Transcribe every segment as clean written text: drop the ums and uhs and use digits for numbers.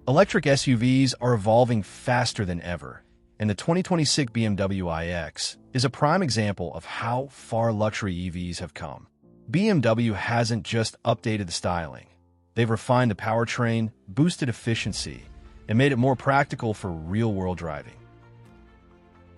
Electric SUVs are evolving faster than ever, and the 2026 BMW iX is a prime example of how far luxury EVs have come. BMW hasn't just updated the styling. They've refined the powertrain, boosted efficiency, and made it more practical for real-world driving.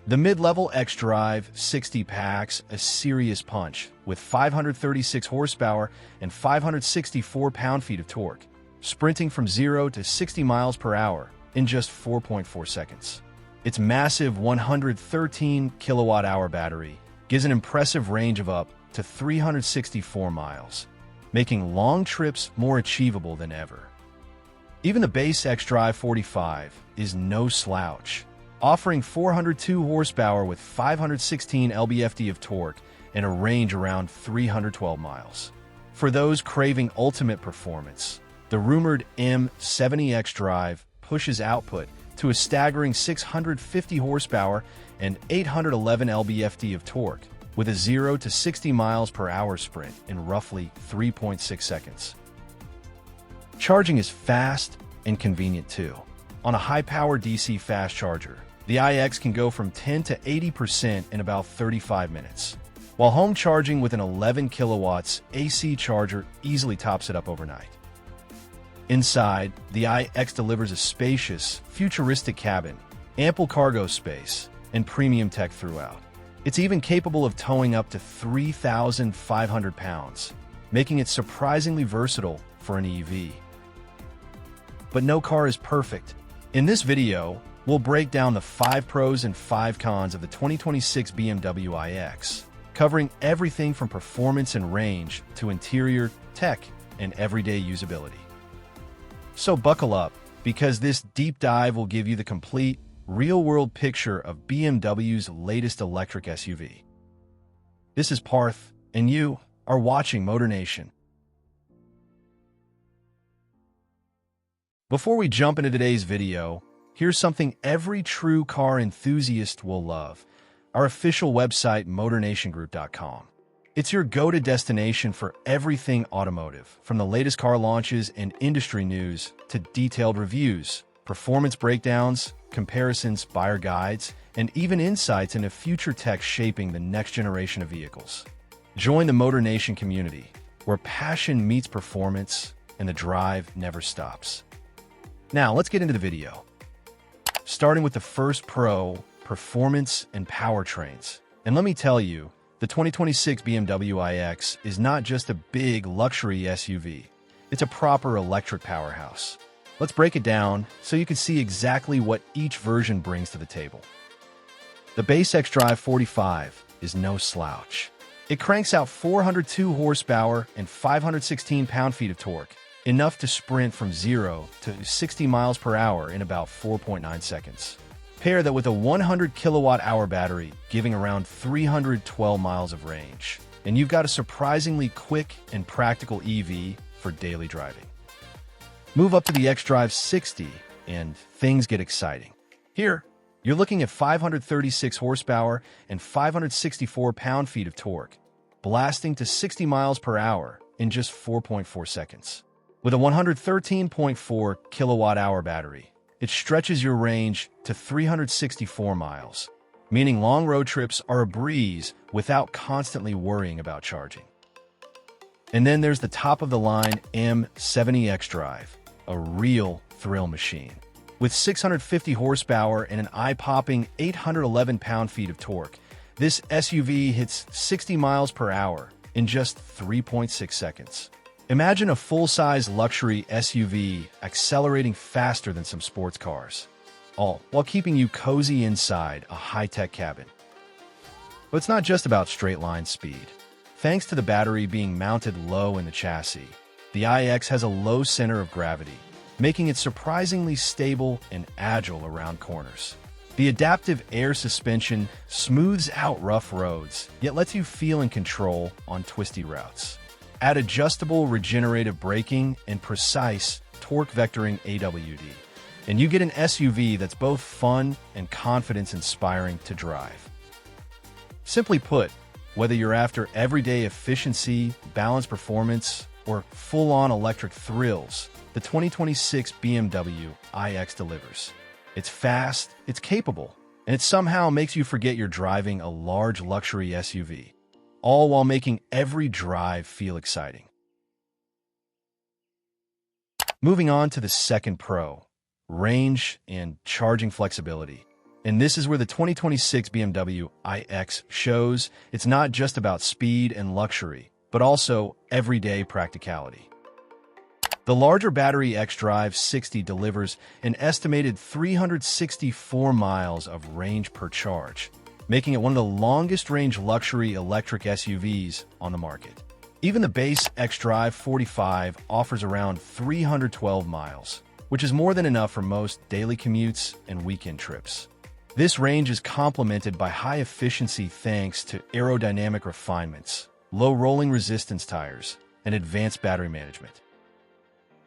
The mid-level xDrive 60 packs a serious punch with 536 horsepower and 564 pound-feet of torque, sprinting from 0 to 60 miles per hour in just 4.4 seconds. Its massive 113 kilowatt-hour battery gives an impressive range of up to 364 miles, making long trips more achievable than ever. Even the base xDrive 45 is no slouch, offering 402 horsepower with 516 lb-ft of torque and a range around 312 miles. For those craving ultimate performance, the rumored M70 xDrive pushes output to a staggering 650 horsepower and 811 lb-ft of torque, with a 0 to 60 miles per hour sprint in roughly 3.6 seconds. Charging is fast and convenient too. On a high-power DC fast charger, the iX can go from 10 to 80% in about 35 minutes, while home charging with an 11 kilowatts AC charger easily tops it up overnight. Inside, the iX delivers a spacious, futuristic cabin, ample cargo space, and premium tech throughout. It's even capable of towing up to 3,500 pounds, making it surprisingly versatile for an EV. But no car is perfect. In this video, we'll break down the 5 pros and 5 cons of the 2026 BMW iX, covering everything from performance and range to interior, tech, and everyday usability. So buckle up, because this deep dive will give you the complete, real-world picture of BMW's latest electric SUV. This is Parth, and you are watching MotorNation. Before we jump into today's video, here's something every true car enthusiast will love: our official website, MotorNationGroup.com. It's your go-to destination for everything automotive, from the latest car launches and industry news to detailed reviews, performance breakdowns, comparisons, buyer guides, and even insights into future tech shaping the next generation of vehicles. Join the MotorNation community, where passion meets performance and the drive never stops. Now, let's get into the video. Starting with the first pro, performance and powertrains. And let me tell you, the 2026 BMW iX is not just a big luxury SUV. It's a proper electric powerhouse. Let's break it down so you can see exactly what each version brings to the table. The base xDrive 45 is no slouch. It cranks out 402 horsepower and 516 pound-feet of torque, enough to sprint from 0 to 60 miles per hour in about 4.9 seconds. Pair that with a 100 kilowatt-hour battery, giving around 312 miles of range, and you've got a surprisingly quick and practical EV for daily driving. Move up to the xDrive 60, and things get exciting. Here, you're looking at 536 horsepower and 564 pound-feet of torque, blasting to 60 miles per hour in just 4.4 seconds. With a 113.4 kilowatt-hour battery, it stretches your range to 364 miles, meaning long road trips are a breeze without constantly worrying about charging. And then there's the top-of-the-line M70 xDrive, a real thrill machine. With 650 horsepower and an eye-popping 811 pound-feet of torque, this SUV hits 60 miles per hour in just 3.6 seconds. Imagine a full-size luxury SUV accelerating faster than some sports cars, all while keeping you cozy inside a high-tech cabin. But it's not just about straight-line speed. Thanks to the battery being mounted low in the chassis, the iX has a low center of gravity, making it surprisingly stable and agile around corners. The adaptive air suspension smooths out rough roads, yet lets you feel in control on twisty routes. Add adjustable regenerative braking and precise torque vectoring AWD, and you get an SUV that's both fun and confidence-inspiring to drive. Simply put, whether you're after everyday efficiency, balanced performance, or full-on electric thrills, the 2026 BMW iX delivers. It's fast, it's capable, and it somehow makes you forget you're driving a large luxury SUV, all while making every drive feel exciting. Moving on to the second pro, range and charging flexibility. And this is where the 2026 BMW iX shows it's not just about speed and luxury, but also everyday practicality. The larger battery xDrive 60 delivers an estimated 364 miles of range per charge, making it one of the longest-range luxury electric SUVs on the market. Even the base xDrive 45 offers around 312 miles, which is more than enough for most daily commutes and weekend trips. This range is complemented by high efficiency thanks to aerodynamic refinements, low rolling resistance tires, and advanced battery management.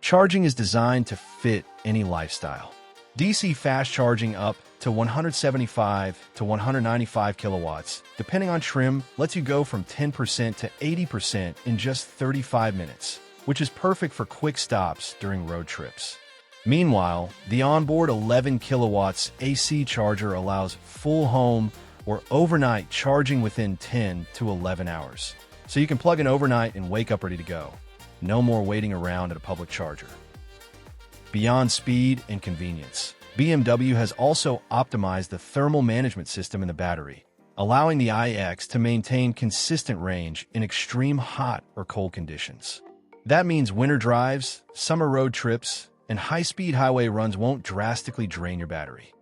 Charging is designed to fit any lifestyle. DC fast charging up to 175 to 195 kilowatts, depending on trim, lets you go from 10% to 80% in just 35 minutes, which is perfect for quick stops during road trips. Meanwhile, the onboard 11 kilowatts AC charger allows full home or overnight charging within 10 to 11 hours. So you can plug in overnight and wake up ready to go. No more waiting around at a public charger. Beyond speed and convenience, BMW has also optimized the thermal management system in the battery, allowing the iX to maintain consistent range in extreme hot or cold conditions. That means winter drives, summer road trips, and high-speed highway runs won't drastically drain your battery.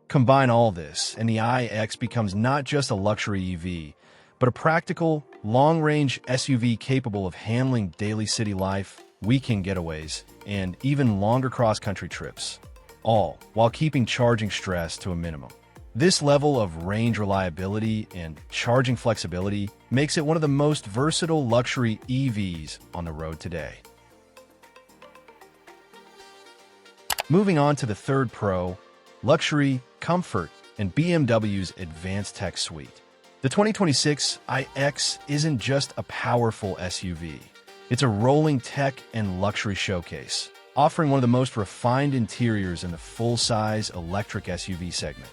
Combine all this, and the iX becomes not just a luxury EV, but a practical, long-range SUV capable of handling daily city life, weekend getaways, and even longer cross-country trips, all while keeping charging stress to a minimum. This level of range reliability and charging flexibility makes it one of the most versatile luxury EVs on the road today. Moving on to the third pro, luxury, comfort, and BMW's advanced tech suite. The 2026 iX isn't just a powerful SUV. It's a rolling tech and luxury showcase, offering one of the most refined interiors in the full-size electric SUV segment.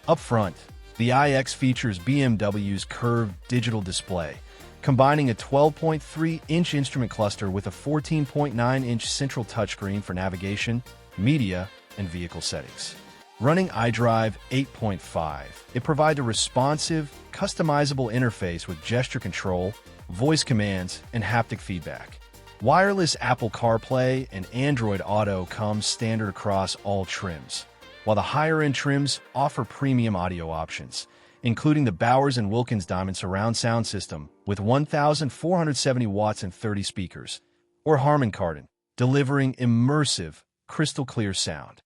Up front, the iX features BMW's curved digital display, combining a 12.3-inch instrument cluster with a 14.9-inch central touchscreen for navigation, media, and vehicle settings. Running iDrive 8.5, it provides a responsive, customizable interface with gesture control, voice commands, and haptic feedback. Wireless Apple CarPlay and Android Auto come standard across all trims, while the higher-end trims offer premium audio options, including the Bowers & Wilkins Diamond surround sound system with 1,470 watts and 30 speakers, or Harman Kardon, delivering immersive, crystal-clear sound.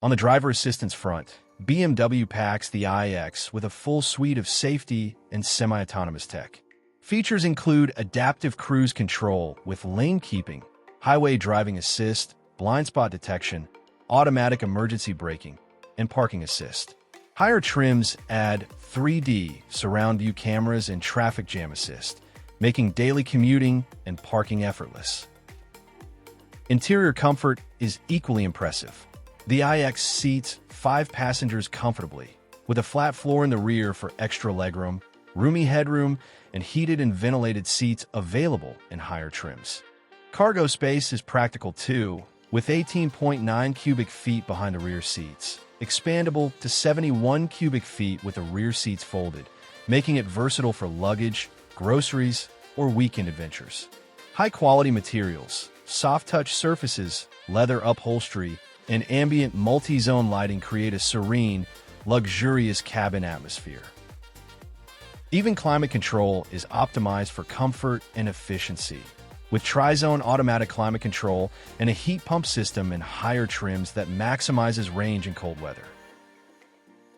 On the driver assistance front, BMW packs the iX with a full suite of safety and semi-autonomous tech. Features include adaptive cruise control with lane keeping, highway driving assist, blind spot detection, automatic emergency braking, and parking assist. Higher trims add 3D surround view cameras and traffic jam assist, making daily commuting and parking effortless. Interior comfort is equally impressive. The iX seats 5 passengers comfortably, with a flat floor in the rear for extra legroom, roomy headroom, and heated and ventilated seats available in higher trims. Cargo space is practical too, with 18.9 cubic feet behind the rear seats, expandable to 71 cubic feet with the rear seats folded, making it versatile for luggage, groceries, or weekend adventures. High-quality materials, soft-touch surfaces, leather upholstery, and ambient multi-zone lighting create a serene, luxurious cabin atmosphere. Even climate control is optimized for comfort and efficiency, with tri-zone automatic climate control and a heat pump system in higher trims that maximizes range in cold weather.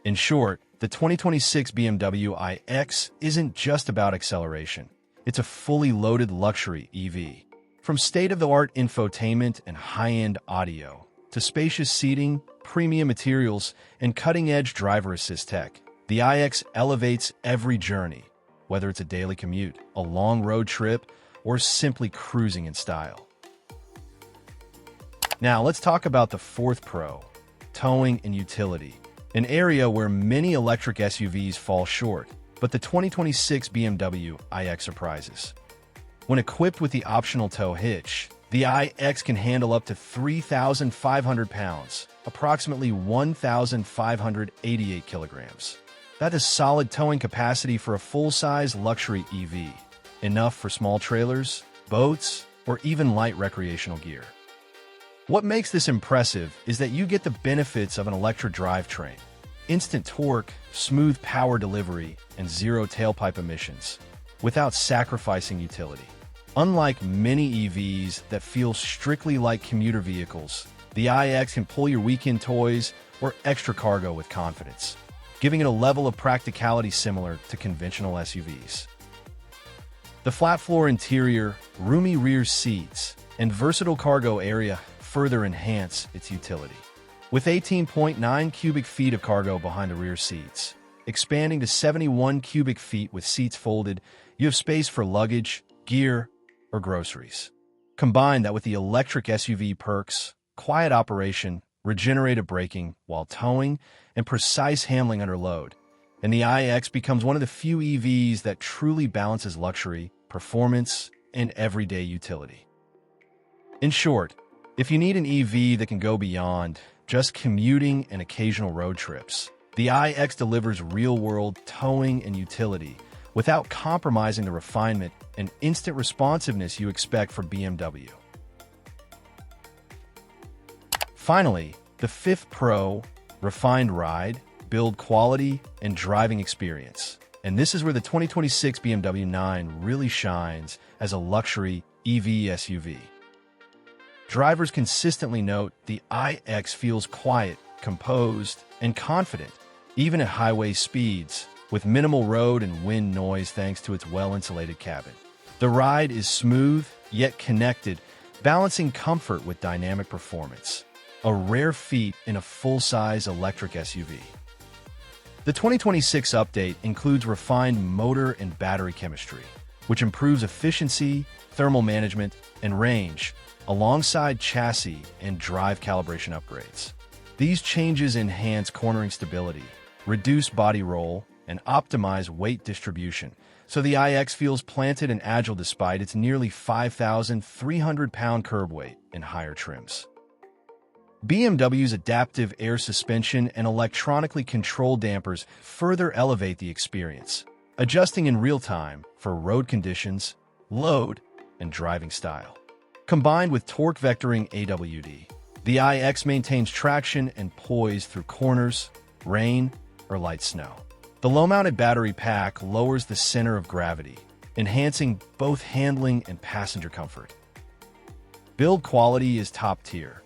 In short, the 2026 BMW iX isn't just about acceleration. It's a fully loaded luxury EV. From state-of-the-art infotainment and high-end audio, to spacious seating, premium materials, and cutting-edge driver assist tech, the iX elevates every journey, whether it's a daily commute, a long road trip, or simply cruising in style. Now let's talk about the fourth pro, towing and utility, an area where many electric SUVs fall short, but the 2026 BMW iX surprises. When equipped with the optional tow hitch, the iX can handle up to 3,500 pounds, approximately 1,588 kilograms. That is solid towing capacity for a full-size luxury EV, enough for small trailers, boats, or even light recreational gear. What makes this impressive is that you get the benefits of an electric drivetrain: instant torque, smooth power delivery, and zero tailpipe emissions, without sacrificing utility. Unlike many EVs that feel strictly like commuter vehicles, the iX can pull your weekend toys or extra cargo with confidence, giving it a level of practicality similar to conventional SUVs. The flat-floor interior, roomy rear seats, and versatile cargo area further enhance its utility. With 18.9 cubic feet of cargo behind the rear seats, expanding to 71 cubic feet with seats folded, you have space for luggage, gear, or groceries. Combine that with the electric SUV perks, quiet operation, regenerative braking while towing, and precise handling under load, and the iX becomes one of the few EVs that truly balances luxury, performance, and everyday utility. In short, if you need an EV that can go beyond just commuting and occasional road trips, the iX delivers real-world towing and utility without compromising the refinement and instant responsiveness you expect from BMW. Finally, the fifth pro, refined ride, build quality, and driving experience. And this is where the 2026 BMW 9 really shines as a luxury EV SUV. Drivers consistently note the iX feels quiet, composed, and confident, even at highway speeds, with minimal road and wind noise thanks to its well-insulated cabin. The ride is smooth, yet connected, balancing comfort with dynamic performance, a rare feat in a full-size electric SUV. The 2026 update includes refined motor and battery chemistry, which improves efficiency, thermal management, and range, alongside chassis and drive calibration upgrades. These changes enhance cornering stability, reduce body roll, and optimize weight distribution, so the iX feels planted and agile despite its nearly 5,300-pound curb weight in higher trims. BMW's adaptive air suspension and electronically controlled dampers further elevate the experience, adjusting in real time for road conditions, load, and driving style. Combined with torque vectoring AWD, the iX maintains traction and poise through corners, rain, or light snow. The low-mounted battery pack lowers the center of gravity, enhancing both handling and passenger comfort. Build quality is top-tier.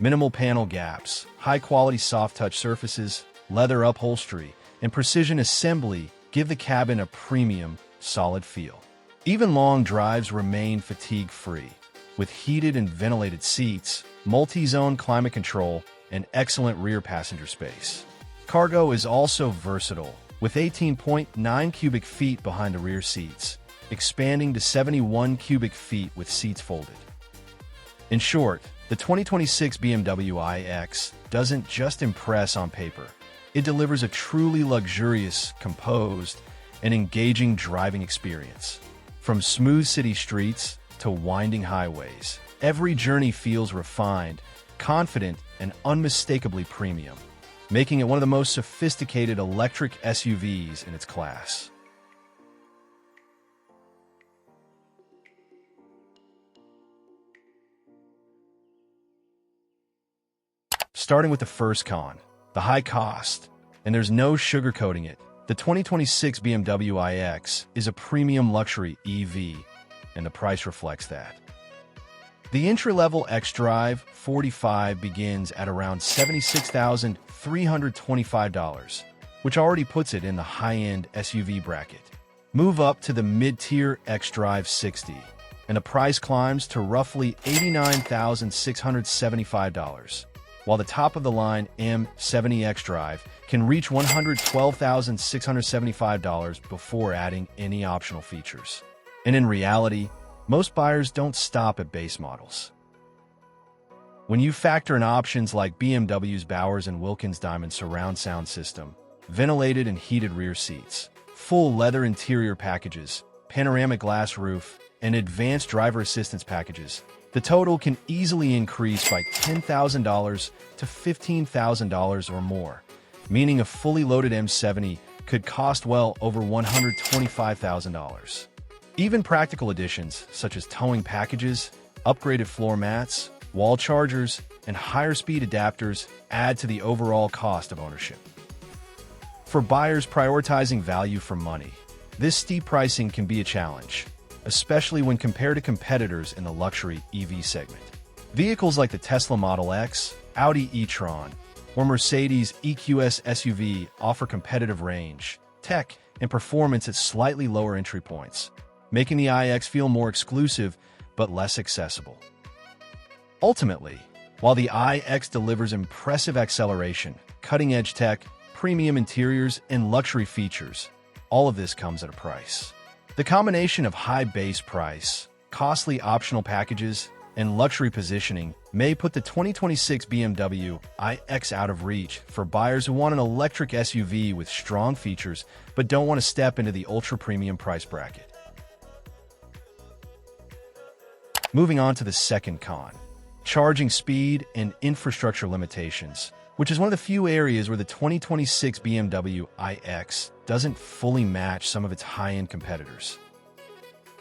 Minimal panel gaps, high-quality soft-touch surfaces, leather upholstery, and precision assembly give the cabin a premium, solid feel. Even long drives remain fatigue-free, with heated and ventilated seats, multi-zone climate control, and excellent rear passenger space. Cargo is also versatile, with 18.9 cubic feet behind the rear seats, expanding to 71 cubic feet with seats folded. In short, the 2026 BMW iX doesn't just impress on paper. It delivers a truly luxurious, composed, and engaging driving experience. From smooth city streets to winding highways, every journey feels refined, confident, and unmistakably premium, making it one of the most sophisticated electric SUVs in its class. Starting with the first con, the high cost, and there's no sugarcoating it, the 2026 BMW iX is a premium luxury EV, and the price reflects that. The entry-level xDrive 45 begins at around $76,325, which already puts it in the high-end SUV bracket. Move up to the mid-tier xDrive 60, and the price climbs to roughly $89,675, while the top-of-the-line M70 xDrive can reach $112,675 before adding any optional features. And in reality, most buyers don't stop at base models. When you factor in options like BMW's Bowers & Wilkins Diamond surround sound system, ventilated and heated rear seats, full leather interior packages, panoramic glass roof, and advanced driver assistance packages, the total can easily increase by $10,000 to $15,000 or more, meaning a fully loaded M70 could cost well over $125,000. Even practical additions, such as towing packages, upgraded floor mats, wall chargers, and higher speed adapters add to the overall cost of ownership. For buyers prioritizing value for money, this steep pricing can be a challenge, especially when compared to competitors in the luxury EV segment. Vehicles like the Tesla Model X, Audi e-tron, or Mercedes EQS SUV offer competitive range, tech, and performance at slightly lower entry points, making the iX feel more exclusive but less accessible. Ultimately, while the iX delivers impressive acceleration, cutting-edge tech, premium interiors, and luxury features, all of this comes at a price. The combination of high base price, costly optional packages, and luxury positioning may put the 2026 BMW iX out of reach for buyers who want an electric SUV with strong features but don't want to step into the ultra-premium price bracket. Moving on to the second con: charging speed and infrastructure limitations, which is one of the few areas where the 2026 BMW iX doesn't fully match some of its high-end competitors.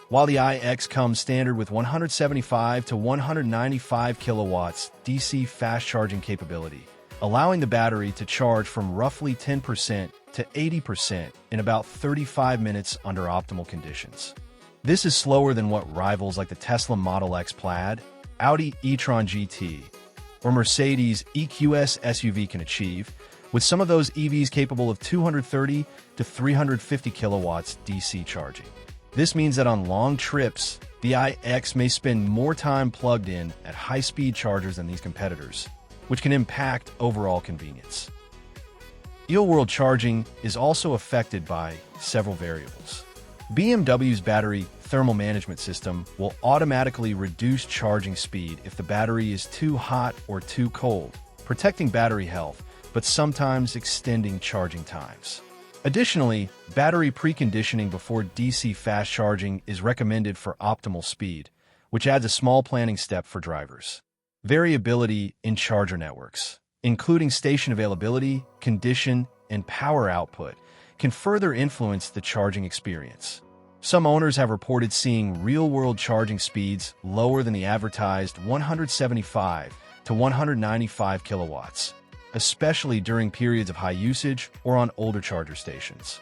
While the iX comes standard with 175 to 195 kilowatts DC fast charging capability, allowing the battery to charge from roughly 10% to 80% in about 35 minutes under optimal conditions. This is slower than what rivals like the Tesla Model X Plaid, Audi e-tron GT, or Mercedes EQS SUV can achieve, with some of those EVs capable of 230 to 350 kilowatts DC charging. This means that on long trips, the iX may spend more time plugged in at high-speed chargers than these competitors, which can impact overall convenience. Real-world charging is also affected by several variables. BMW's battery thermal management system will automatically reduce charging speed if the battery is too hot or too cold, protecting battery health, but sometimes extending charging times. Additionally, battery preconditioning before DC fast charging is recommended for optimal speed, which adds a small planning step for drivers. Variability in charger networks, including station availability, condition, and power output, can further influence the charging experience. Some owners have reported seeing real-world charging speeds lower than the advertised 175 to 195 kilowatts, especially during periods of high usage or on older charger stations.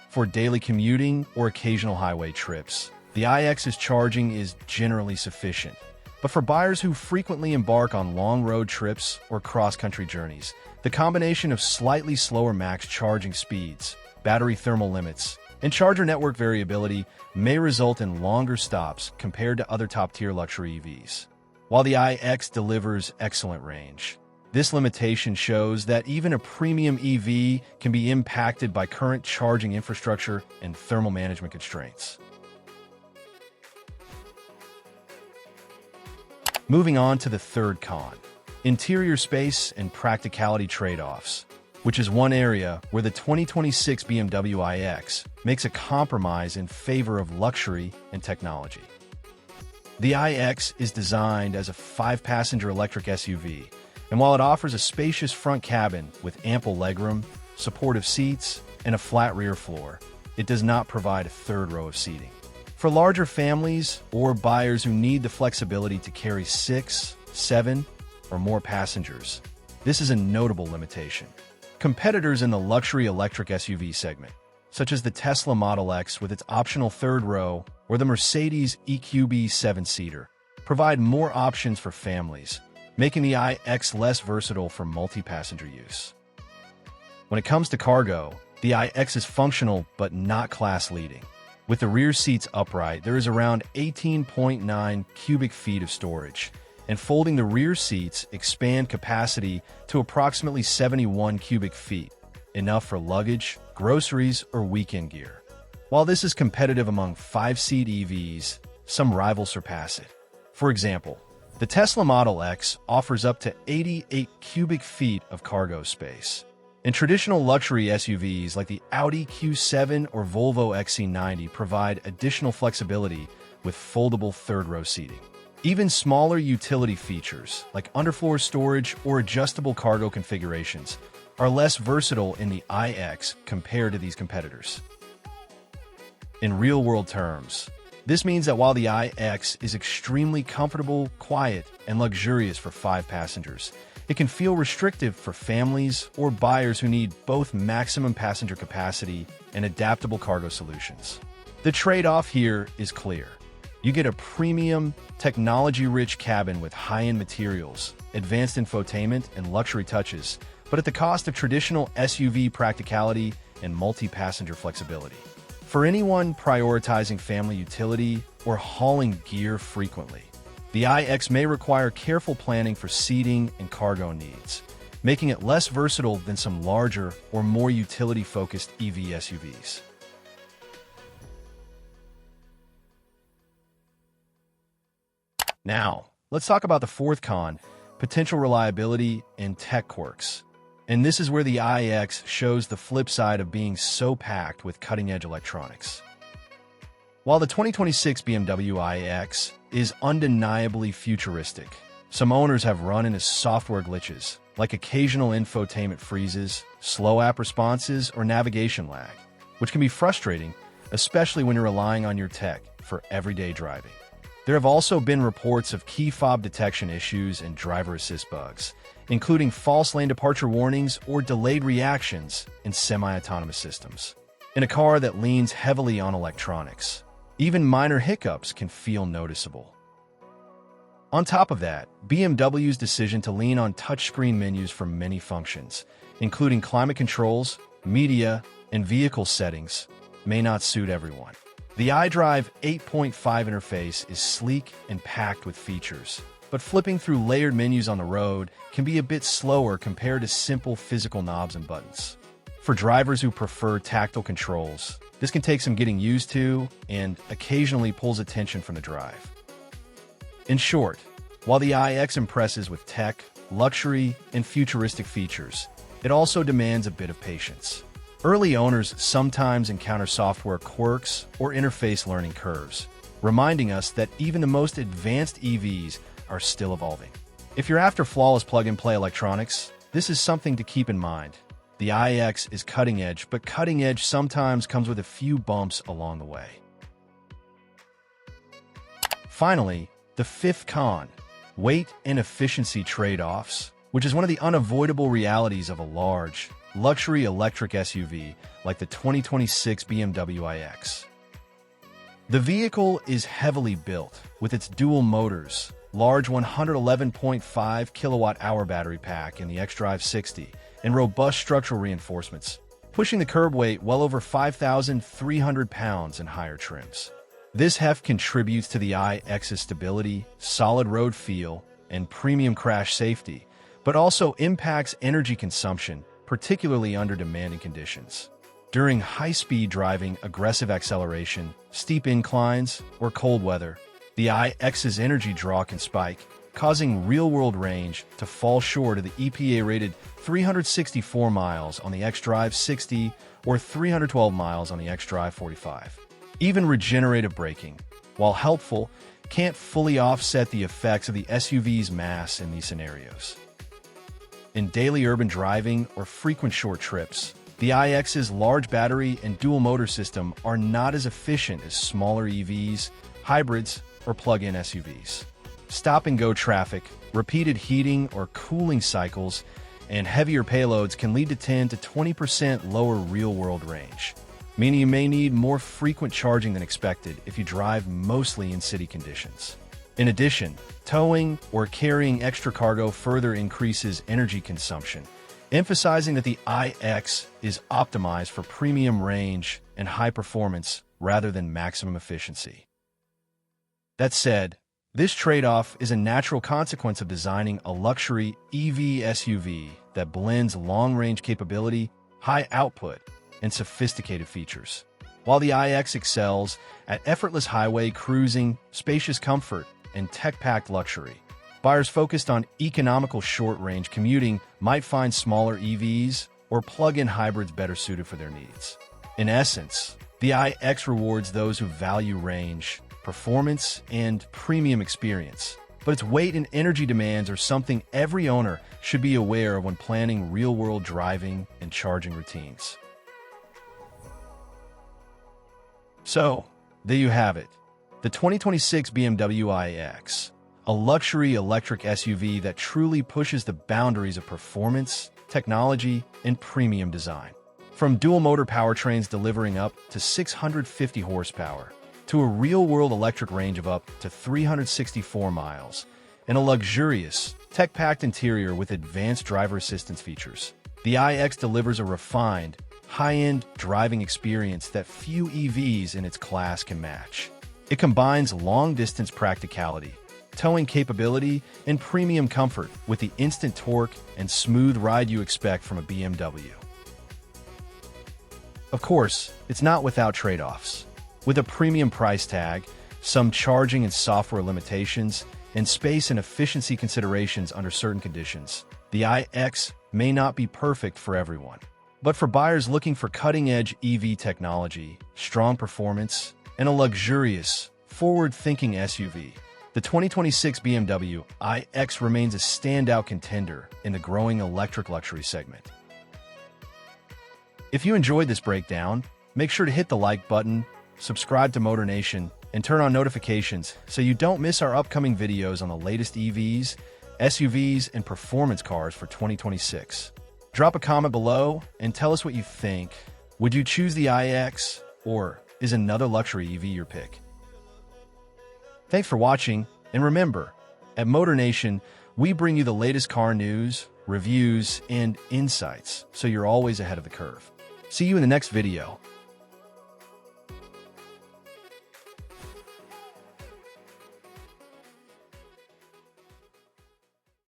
For daily commuting or occasional highway trips, the iX's charging is generally sufficient. But for buyers who frequently embark on long road trips or cross-country journeys, the combination of slightly slower max charging speeds, battery thermal limits, and charger network variability may result in longer stops compared to other top-tier luxury EVs. While the iX delivers excellent range, this limitation shows that even a premium EV can be impacted by current charging infrastructure and thermal management constraints. Moving on to the third con: interior space and practicality trade-offs, which is one area where the 2026 BMW iX makes a compromise in favor of luxury and technology. The iX is designed as a 5-passenger electric SUV, and while it offers a spacious front cabin with ample legroom, supportive seats, and a flat rear floor, it does not provide a third row of seating. For larger families or buyers who need the flexibility to carry 6, 7, or more passengers, this is a notable limitation. Competitors in the luxury electric SUV segment, such as the Tesla Model X with its optional third row or the Mercedes EQB 7-seater, provide more options for families, making the iX less versatile for multi-passenger use. When it comes to cargo, the iX is functional but not class-leading. With the rear seats upright, there is around 18.9 cubic feet of storage, and folding the rear seats expand capacity to approximately 71 cubic feet, enough for luggage, groceries, or weekend gear. While this is competitive among 5-seat EVs, some rivals surpass it. For example, the Tesla Model X offers up to 88 cubic feet of cargo space. And traditional luxury SUVs like the Audi Q7 or Volvo XC90 provide additional flexibility with foldable third-row seating. Even smaller utility features like underfloor storage or adjustable cargo configurations are less versatile in the iX compared to these competitors. In real-world terms, this means that while the iX is extremely comfortable, quiet, and luxurious for 5 passengers, it can feel restrictive for families or buyers who need both maximum passenger capacity and adaptable cargo solutions. The trade-off here is clear. You get a premium, technology-rich cabin with high-end materials, advanced infotainment, and luxury touches, but at the cost of traditional SUV practicality and multi-passenger flexibility. For anyone prioritizing family utility or hauling gear frequently, the iX may require careful planning for seating and cargo needs, making it less versatile than some larger or more utility-focused EV SUVs. Now, let's talk about the fourth con, potential reliability and tech quirks. And this is where the iX shows the flip side of being so packed with cutting-edge electronics. While the 2026 BMW iX is undeniably futuristic, some owners have run into software glitches, like occasional infotainment freezes, slow app responses, or navigation lag, which can be frustrating, especially when you're relying on your tech for everyday driving. There have also been reports of key fob detection issues and driver assist bugs, including false lane departure warnings or delayed reactions in semi-autonomous systems. In a car that leans heavily on electronics, even minor hiccups can feel noticeable. On top of that, BMW's decision to lean on touchscreen menus for many functions, including climate controls, media, and vehicle settings, may not suit everyone. The iDrive 8.5 interface is sleek and packed with features, but flipping through layered menus on the road can be a bit slower compared to simple physical knobs and buttons. For drivers who prefer tactile controls, this can take some getting used to and occasionally pulls attention from the drive. In short, while the iX impresses with tech, luxury, and futuristic features, it also demands a bit of patience. Early owners sometimes encounter software quirks or interface learning curves, reminding us that even the most advanced EVs are still evolving. If you're after flawless plug-and-play electronics, this is something to keep in mind. The iX is cutting edge, but cutting edge sometimes comes with a few bumps along the way. Finally, the fifth con, weight and efficiency trade-offs, which is one of the unavoidable realities of a large, luxury electric SUV like the 2026 BMW iX. The vehicle is heavily built, with its dual motors, large 111.5 kilowatt-hour battery pack in the xDrive 60, and robust structural reinforcements, pushing the curb weight well over 5,300 pounds in higher trims. This heft contributes to the iX's stability, solid road feel, and premium crash safety, but also impacts energy consumption, particularly under demanding conditions. During high-speed driving, aggressive acceleration, steep inclines, or cold weather, the iX's energy draw can spike, causing real-world range to fall short of the EPA-rated 364 miles on the xDrive 60 or 312 miles on the xDrive 45. Even regenerative braking, while helpful, can't fully offset the effects of the SUV's mass in these scenarios. In daily urban driving or frequent short trips, the iX's large battery and dual motor system are not as efficient as smaller EVs, hybrids, or plug-in SUVs. Stop-and-go traffic, repeated heating or cooling cycles, and heavier payloads can lead to 10 to 20% lower real-world range, meaning you may need more frequent charging than expected if you drive mostly in city conditions. In addition, towing or carrying extra cargo further increases energy consumption, emphasizing that the iX is optimized for premium range and high performance rather than maximum efficiency. That said, this trade-off is a natural consequence of designing a luxury EV SUV that blends long-range capability, high output, and sophisticated features. while the iX excels at effortless highway cruising, spacious comfort, and tech-packed luxury. Buyers focused on economical short-range commuting might find smaller EVs or plug-in hybrids better suited for their needs. In essence, the iX rewards those who value range, performance, and premium experience. But its weight and energy demands are something every owner should be aware of when planning real-world driving and charging routines. So, there you have it. The 2026 BMW iX, a luxury electric SUV that truly pushes the boundaries of performance, technology, and premium design. From dual-motor powertrains delivering up to 650 horsepower, to a real-world electric range of up to 364 miles, and a luxurious, tech-packed interior with advanced driver assistance features, the iX delivers a refined, high-end driving experience that few EVs in its class can match. It combines long-distance practicality, towing capability, and premium comfort with the instant torque and smooth ride you expect from a BMW. Of course, it's not without trade-offs. With a premium price tag, some charging and software limitations, and space and efficiency considerations under certain conditions, the iX may not be perfect for everyone. But for buyers looking for cutting-edge EV technology, strong performance, and a luxurious, forward-thinking SUV, the 2026 BMW iX remains a standout contender in the growing electric luxury segment. If you enjoyed this breakdown, make sure to hit the like button, subscribe to MotorNation, and turn on notifications so you don't miss our upcoming videos on the latest EVs, SUVs, and performance cars for 2026. Drop a comment below and tell us what you think. Would you choose the iX, or is another luxury EV your pick? Thanks for watching, and remember, at MotorNation, we bring you the latest car news, reviews, and insights, so you're always ahead of the curve. See you in the next video.